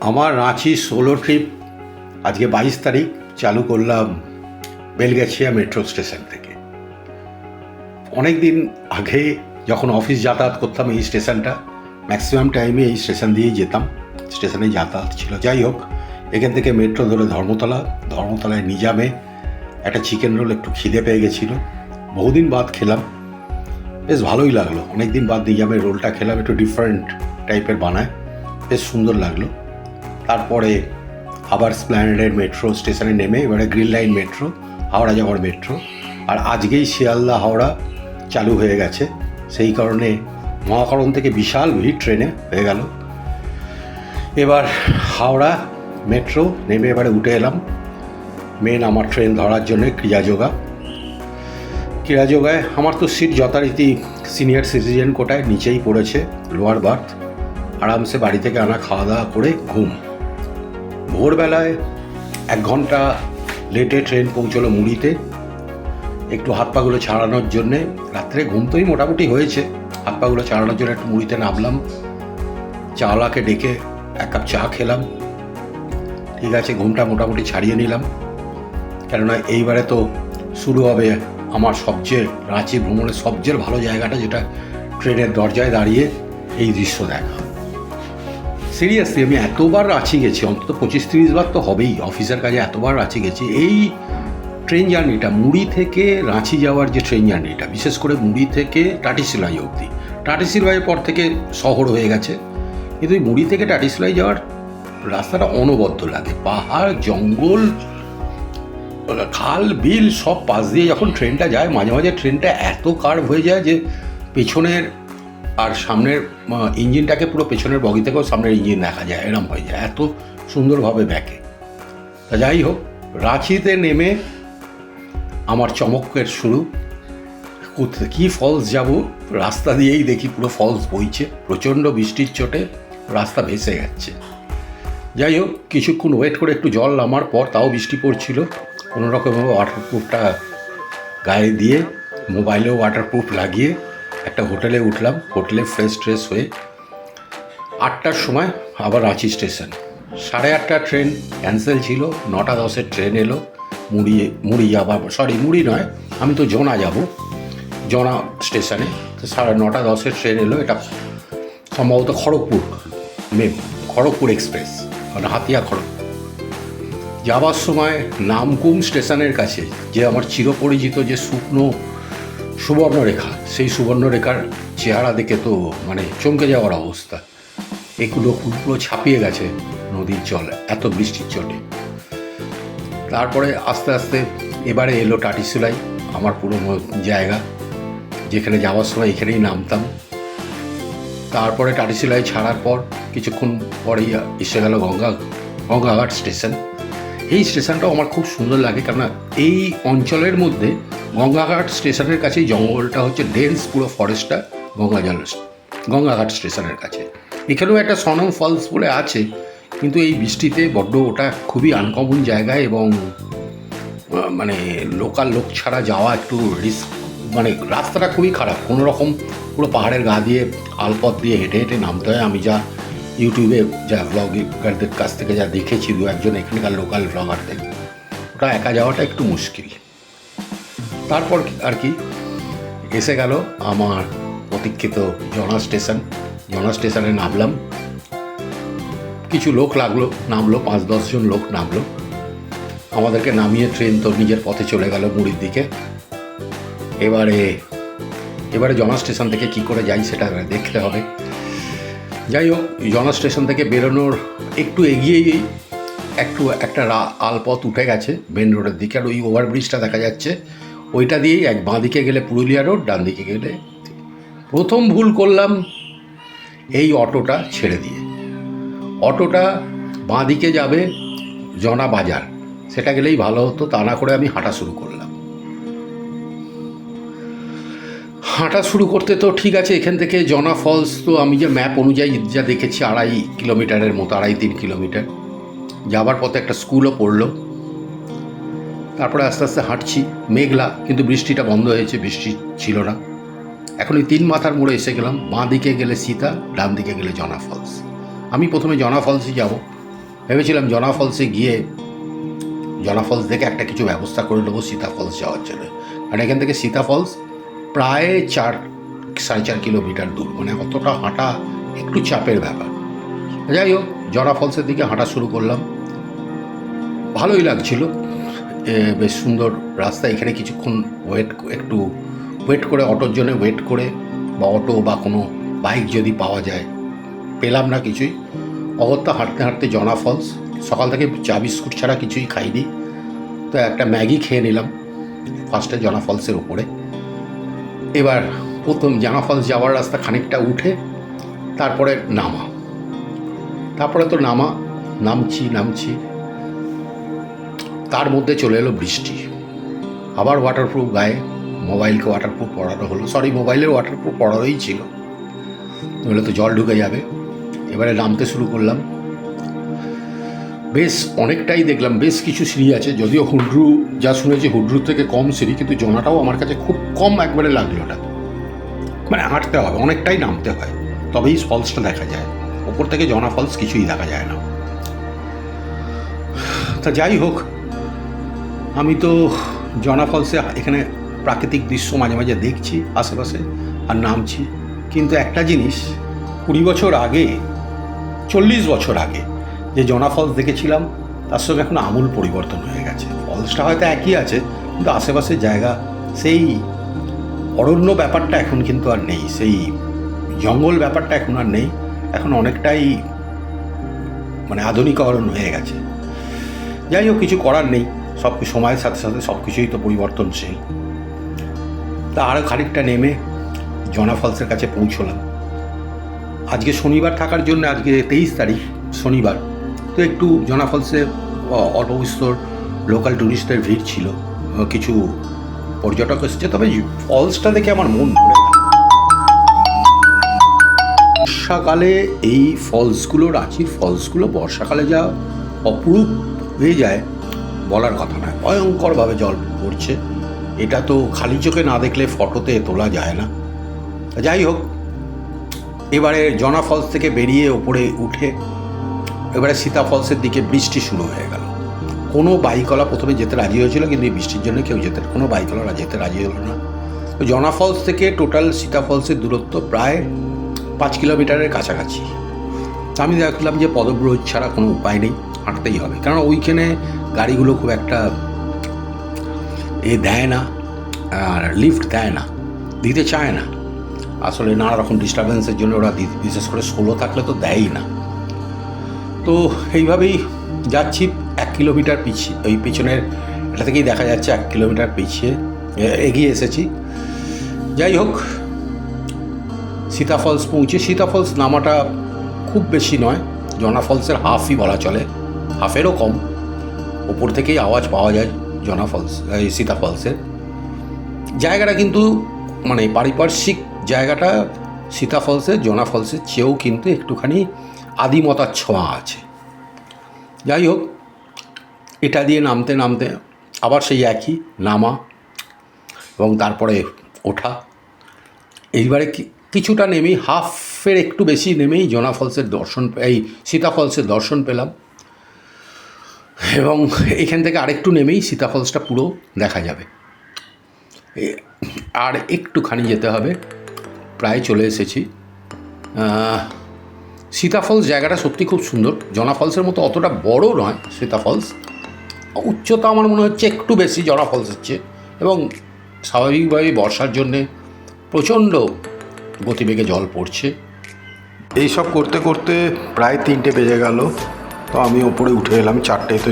আমার Ranchi solo trip আজকে 22 তারিখ চালু করলাম বেলগাছিয়া মেট্রো স্টেশন থেকে। অনেক দিন আগে যখন অফিস যাতায়াত করতাম এই স্টেশনটা ম্যাক্সিমাম টাইমে এই স্টেশন দিয়েই যেতাম, স্টেশনে যাতায়াত ছিল। যাই হোক, এখান থেকে মেট্রো ধরে ধর্মতলায় নিজামে একটা চিকেন রোল একটু খিদে পেয়ে গেছিলো, বহুদিন বাদ খেলাম, বেশ ভালোই লাগলো। অনেক দিন বাদ নিজামের রোলটা খেলাম, একটু ডিফারেন্ট টাইপের বানায়, বেশ সুন্দর লাগলো। তারপরে আবার স্প্ল্যানেডের মেট্রো স্টেশনে নেমে এবারে গ্রিন লাইন মেট্রো, হাওড়া যাওয়ার মেট্রো। আর আজকেই শিয়ালদা হাওড়া চালু হয়ে গেছে, সেই কারণে মহাকরণ থেকে বিশাল ভিড় ট্রেনে হয়ে গেল। এবার হাওড়া মেট্রো নেমে এবারে উঠে এলাম মেন আমার ট্রেন ধরার জন্য ক্রীড়াযোগায়। আমার তো সিট যথারীতি সিনিয়র সিটিজেন কোটায় নিচেই পড়েছে, লোয়ার বার্থ। আরামসে বাড়ি থেকে আনা খাওয়া দাওয়া করে ঘুম। ভোরবেলায় 1 ঘন্টা লেটে ট্রেন পৌঁছলো মুড়িতে, একটু হাত পাগুলো ছাড়ানোর জন্যে। রাত্রে ঘুম তোই মোটামুটি হয়েছে, হাত পাগুলো ছাড়ানোর জন্য একটু মুড়িতে নামলাম। চাওয়ালাকে ডেকে 1 কাপ চা খেলাম। ঠিক আছে, ঘুমটা মোটামুটি ছাড়িয়ে নিলাম, কেননা এইবারে তো শুরু হবে আমার রাঁচি ভ্রমণের সবচেয়ে ভালো জায়গাটা, যেটা ট্রেনের দরজায় দাঁড়িয়ে এই দৃশ্য দেখা। সিরিয়াসলি আমি এতবার রাঁচি গেছি, অন্তত 25-30 বার তো হবেই, অফিসের কাজে এতবার রাঁচি গেছি। এই ট্রেন জার্নিটা, মুড়ি থেকে রাঁচি যাওয়ার যে ট্রেন জার্নিটা, বিশেষ করে মুড়ি থেকে টাটিসিলাই অবধি, টাটিসিলাইয়ের পর থেকে শহর হয়ে গেছে, কিন্তু এই মুড়ি থেকে টাটিসিলাই যাওয়ার রাস্তাটা অনবদ্য লাগে। পাহাড়, জঙ্গল, খাল, বিল সব পাশ দিয়ে যখন ট্রেনটা যায়, মাঝে মাঝে ট্রেনটা এত কার্ভ হয়ে যায় যে পেছনের আর সামনের ইঞ্জিনটাকে পুরো পেছনের বগি থেকেও সামনের ইঞ্জিন দেখা যায়, এরম হয়ে যায়, এত সুন্দরভাবে ব্যাকে। তা যাই হোক, রাঁচিতে নেমে আমার চমকের শুরু। কি ফলস যাব, রাস্তা দিয়েই দেখি পুরো ফলস বইছে, প্রচণ্ড বৃষ্টির চোটে রাস্তা ভেসে যাচ্ছে। যাই হোক, কিছুক্ষণ ওয়েট করে একটু জল নামার পর, তাও বৃষ্টি পড়ছিল, কোনো রকমভাবে ওয়াটারপ্রুফটা গায়ে দিয়ে, মোবাইলেও ওয়াটারপ্রুফ লাগিয়ে একটা হোটেলে উঠলাম। হোটেলে ফ্রেশ ট্রেশ হয়ে 8টার সময় আবার রাঁচি স্টেশন। 8:30 ট্রেন ক্যান্সেল ছিল, 9:10 ট্রেন এলো মুড়ি যাবার, মুড়ি নয়, আমি তো জোনা যাব, জোনা স্টেশনে। তো 9:10 ট্রেন এলো, এটা সম্ভবত খড়গপুর এক্সপ্রেস, মানে হাতিয়া খড়গপুর। যাবার সময় নামকুম স্টেশনের কাছে যে আমার চিরপরিচিত যে শুকনো সুবর্ণরেখা, সেই সুবর্ণরেখার চেহারা দেখে তো মানে চমকে যাওয়ার অবস্থা। এগুলো পুরো ছাপিয়ে গেছে নদীর জল, এত বৃষ্টির চোটে। তারপরে আস্তে আস্তে এবারে এলো টাটিসিলাই, আমার পুরনো জায়গা, যেখানে যাওয়ার সময় এখানেই নামতাম। তারপরে টাটিসিলাই ছাড়ার পর কিছুক্ষণ পরেই এসে গেল গঙ্গাঘাট স্টেশন। এই স্টেশনটাও আমার খুব সুন্দর লাগে, কেননা এই অঞ্চলের মধ্যে গঙ্গাঘাট স্টেশনের কাছেই জঙ্গলটা হচ্ছে ডেন্স, পুরো ফরেস্টটা গঙ্গাঘাট স্টেশনের কাছে। এখানেও একটা সনম ফলস বলে আছে, কিন্তু এই বৃষ্টিতে বড্ড ওটা খুবই আনকমন জায়গায়, এবং মানে লোকাল লোক ছাড়া যাওয়া একটু রিস্ক, মানে রাস্তাটা খুবই খারাপ। কোনো রকম পুরো পাহাড়ের গা দিয়ে আলপথ দিয়ে হেঁটে হেঁটে নামতে হয়। আমি যা ইউটিউবে যা ব্লগারদের কাছ থেকে যা দেখেছি, 2-1 এখানকার লোকাল ব্লগারদের, ওটা একা যাওয়াটা একটু মুশকিল। তারপর আর কি এসে গেল আমার প্রতীক্ষিত জনা স্টেশনে নামলাম। কিছু লোক নামলো, 5-10 জন লোক নামলো। আমাদেরকে নামিয়ে ট্রেন তো নিজের পথে চলে গেল মুড়ির দিকে। এবারে জনা স্টেশন থেকে কি করে যাই সেটা দেখতে হবে। যাই হোক, জনা স্টেশন থেকে বেরোনোর একটু এগিয়েই একটা আলপথ উঠে গেছে মেন রোডের দিকে, আর ওই ওভারব্রিজটা দেখা যাচ্ছে, ওইটা দিয়েই বাঁ দিকে গেলে পুরুলিয়া রোড, ডান দিকে গেলে। প্রথম ভুল করলাম এই অটোটা ছেড়ে দিয়ে। অটোটা বাঁ দিকে যাবে জনা বাজার, সেটা গেলেই ভালো হতো, তা না করে আমি হাঁটা শুরু করলাম। হাঁটা শুরু করতে তো ঠিক আছে, এখান থেকে জনা ফলস তো আমি যে ম্যাপ অনুযায়ী যা দেখেছি 2.5 কিলোমিটারের মতো, 2.5-3 কিলোমিটার। যাবার পথে একটা স্কুলও পড়লো। তারপরে আস্তে আস্তে হাঁটছি, মেঘলা, কিন্তু বৃষ্টিটা বন্ধ হয়েছে, বৃষ্টি ছিল না। এখন এই 3 মাথার মোড়ে এসে গেলাম। বাঁ দিকে গেলে সীতা, ডান দিকে গেলে জনা ফলস। আমি প্রথমে জনা ফলসই যাব, ভেবেছিলাম জনা ফলসে গিয়ে জনা ফলস দেখে একটা কিছু ব্যবস্থা করে নেবো সীতা ফলস যাওয়ার জন্য। আর এখান থেকে সীতা ফলস প্রায় 4-4.5 কিলোমিটার দূর, মানে অতটা হাঁটা একটু চাপের ব্যাপার। যাই হোক, জনা ফলসের দিকে হাঁটা শুরু করলাম। ভালোই লাগছিল, বেশ সুন্দর রাস্তা। এখানে কিছুক্ষণ একটু ওয়েট করে, অটোর জন্য ওয়েট করে, বা অটো বা কোনো বাইক যদি পাওয়া যায়। পেলাম না কিছুই, অগত্যা হাঁটতে হাঁটতে জনা ফলস। সকাল থেকে চা বিস্কুট ছাড়া কিছুই খাইনি, তো একটা ম্যাগি খেয়ে নিলাম ফার্স্টে জনা ফলসের উপরে। এবার প্রথম জনা ফলস যাওয়ার রাস্তা খানিকটা উঠে তারপরে নামা, তারপরে তো নামছি, তার মধ্যে চলে এলো বৃষ্টি। আবার ওয়াটারপ্রুফ গায়ে, মোবাইলকে ওয়াটারপ্রুফ পরানো হলো, মোবাইলের ওয়াটারপ্রুফ পরানোই ছিল, নইলে তো জল ঢুকে যাবে। এবারে নামতে শুরু করলাম। বেশ অনেকটাই দেখলাম, বেশ কিছু সিঁড়ি আছে, যদিও হুড্রু যা শুনেছি হুড্রুর থেকে কম সিঁড়ি, কিন্তু জনাটাও আমার কাছে খুব কম একবারে লাগলো। ওটা মানে হাঁটতে হবে, অনেকটাই নামতে হয়, তবেই ফলসটা দেখা যায়। ওপর থেকে জনা ফলস কিছুই দেখা যায় না। তা যাই হোক, আমি তো জনা ফলসে এখানে প্রাকৃতিক দৃশ্য মাঝে মাঝে দেখছি আশেপাশে আর নামছি, কিন্তু একটা জিনিস 20 বছর আগে, 40 বছর আগে যে জনা ফলস দেখেছিলাম তার সঙ্গে এখন আমূল পরিবর্তন হয়ে গেছে। ফলসটা হয়তো একই আছে, কিন্তু আশেপাশের জায়গা, সেই অরণ্য ব্যাপারটা এখন কিন্তু আর নেই, সেই জঙ্গল ব্যাপারটা এখন আর নেই। এখন অনেকটাই মানে আধুনিকরণ হয়ে গেছে। যাই হোক, কিছু করার নেই, সব সময়ের সাথে সাথে সব কিছুই তো পরিবর্তনশীল। তা আরও খানিকটা নেমে জনা ফলসের কাছে পৌঁছলাম। আজকে শনিবার থাকার জন্য, আজকে 23 তারিখ শনিবার, তো একটু জনা ফলসে অল্প বিস্তর লোকাল টুরিস্টদের ভিড় ছিল, কিছু পর্যটক এসেছে। তবে ফলসটা দেখে আমার মন ভরে গেল। বর্ষাকালে এই ফলসগুলো, রাঁচির ফলসগুলো বর্ষাকালে যা অপরূপ হয়ে যায় বলার কথা নয়, ভয়ঙ্করভাবে জল পড়ছে। এটা তো খালি চোখে না দেখলে ফটোতে তোলা যায় না। যাই হোক, এবারে জনা ফলস থেকে বেরিয়ে ওপরে উঠে এবারে সীতা ফলসের দিকে বৃষ্টি শুরু হয়ে গেল। কোনো বাইকওয়ালা প্রথমে যেতে রাজি হয়েছিল, কিন্তু এই বৃষ্টির জন্য কোনো বাইকওয়ালা যেতে রাজি হলো না। তো জনা ফলস থেকে টোটাল সীতা ফলসের দূরত্ব প্রায় 5 কিলোমিটারের কাছাকাছি। আমি দেখলাম যে পদব্রজ ছাড়া কোনো উপায় নেই, হাঁটতেই হবে, কারণ ওইখানে গাড়িগুলো খুব একটা দেয় না, আর লিফট দেয় না, দিতে চায় না। আসলে নানা রকম ডিস্টারবেন্সের জন্য ওরা বিশেষ করে সোলো থাকলে তো দেয়ই না। তো এইভাবেই যাচ্ছি 1 কিলোমিটার পিছিয়ে, ওই পিছনের এটা থেকেই দেখা যাচ্ছে 1 কিলোমিটার পিছিয়ে এগিয়ে এসেছি। যাই হোক, সীতা ফলস পৌঁছে, সীতা ফলস নামাটা খুব বেশি নয়, জনা ফলসের হাফই বলা চলে, হাফেরও কম। ওপর থেকেই আওয়াজ পাওয়া যায় জনা ফলস, এই সীতা ফলসের জায়গাটা, কিন্তু মানে পারিপার্শ্বিক জায়গাটা সীতা ফলসের জনা ফলসের চেয়েও কিন্তু একটুখানি আদিমতার ছোঁয়া আছে। যাই হোক, এটা দিয়ে নামতে নামতে আবার সেই একই নামা এবং তারপরে ওঠা। এইবারে কিছুটা নেমেই, হাফের একটু বেশি নেমেই জনা ফলসের দর্শন, এই সীতা ফলসের দর্শন পেলাম। এবং এখান থেকে আরেকটু নেমেই সীতা ফলসটা পুরো দেখা যাবে। আর একটুখানি যেতে হবে, প্রায় চলে এসেছি। সীতা ফলস জায়গাটা সত্যি খুব সুন্দর। জনা ফলসের মতো অতটা বড় নয় সীতা ফলস, উচ্চতা আমার মনে হচ্ছে একটু বেশি জনা ফলসের চেয়ে, এবং স্বাভাবিকভাবেই বর্ষার জন্যে প্রচণ্ড গতিবেগে জল পড়ছে। এইসব করতে করতে প্রায় 3টে বেজে গেল। তো আমি ওপরে উঠে এলাম, 4টেয় তো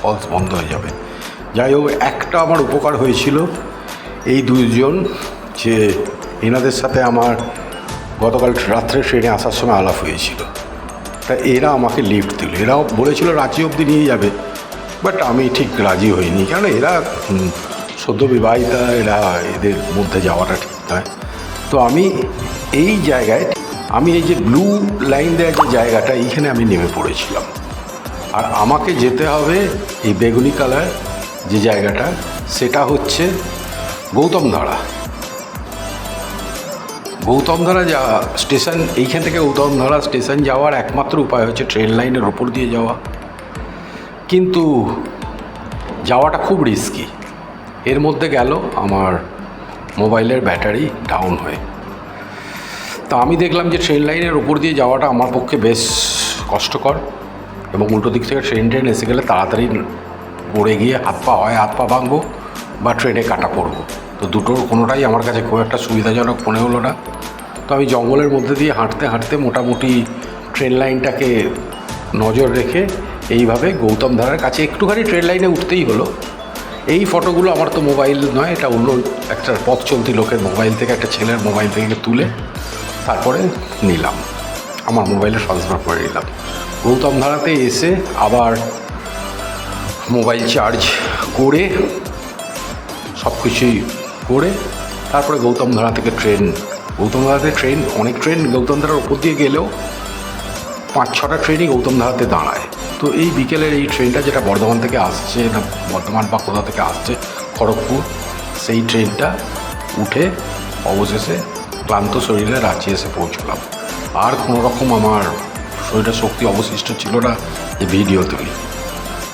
ফলস বন্ধ হয়ে যাবে। যাই হোক, একটা আমার উপকার হয়েছিল, এই দুজন যে এনাদের সাথে আমার গতকাল রাত্রে ট্রেনে আসার সময় আলাপ হয়েছিল, তা এরা আমাকে লিফট দিল। এরাও বলেছিল রাঁচি অবধি নিয়ে যাবে, বাট আমি ঠিক রাজি হইনি, কারণ এরা সদ্য বিবাহিতা, এদের মধ্যে যাওয়াটা ঠিক নয়। তো আমি এই জায়গায়, আমি এই যে ব্লু লাইন দেওয়া যে জায়গাটা, এইখানে আমি নেমে পড়েছিলাম। আর আমাকে যেতে হবে এই বেগুনি কালার যে জায়গাটা, সেটা হচ্ছে গৌতমধারা। গৌতমধারা যা স্টেশন, এইখান থেকে গৌতমধারা স্টেশন যাওয়ার একমাত্র উপায় হচ্ছে ট্রেন লাইনের ওপর দিয়ে যাওয়া। কিন্তু যাওয়াটা খুব রিস্কি। এর মধ্যে গেল আমার মোবাইলের ব্যাটারি ডাউন হয়ে। তা আমি দেখলাম যে ট্রেন লাইনের উপর দিয়ে যাওয়াটা আমার পক্ষে বেশ কষ্টকর, এবং উল্টো দিক থেকে ট্রেন এসে গেলে তাড়াতাড়ি পড়ে গিয়ে হাত পা ভাঙবো বা ট্রেনে কাটা পড়বো। তো দুটোর কোনোটাই আমার কাছে খুব একটা সুবিধাজনক মনে হলো না। তো আমি জঙ্গলের মধ্যে দিয়ে হাঁটতে হাঁটতে মোটামুটি ট্রেন লাইনটাকে নজর রেখে এইভাবে গৌতম ধারার কাছে একটুখানি ট্রেন লাইনে উঠতেই হলো। এই ফটোগুলো আমার তো মোবাইল নয়, এটা অন্য একটা পথ চলতি লোকের মোবাইল থেকে, একটা ছেলের মোবাইল থেকে তুলে তারপরে নিলাম, আমার মোবাইলে ট্রান্সফার করে নিলাম। গৌতম ধারাতে এসে আবার মোবাইল চার্জ করে সব কিছুই করে তারপরে গৌতম ধারা থেকে অনেক ট্রেন গৌতম ধারার উপর দিয়ে গেলেও 5-6টা ট্রেনই গৌতম ধারাতে দাঁড়ায়। তো এই বিকেলের এই ট্রেনটা যেটা বর্ধমান থেকে আসছে, না বর্ধমান বা কোথা থেকে আসছে, খড়গপুর, সেই ট্রেনটা উঠে অবশেষে ক্লান্ত শরীরে রাঁচি এসে পৌঁছলাম। আর কোনো রকম আমার শরীরে শক্তি অবশিষ্ট ছিল না যে ভিডিও তুলি।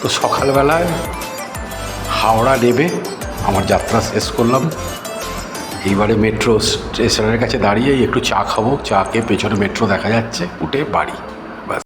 তো সকালবেলায় হাওড়া নেমে আমার যাত্রা শেষ করলাম। এইবারে মেট্রো স্টেশনের কাছে দাঁড়িয়ে একটু চা খাবো, চা খেয়ে পেছনে মেট্রো দেখা যাচ্ছে, উঠে বাড়ি।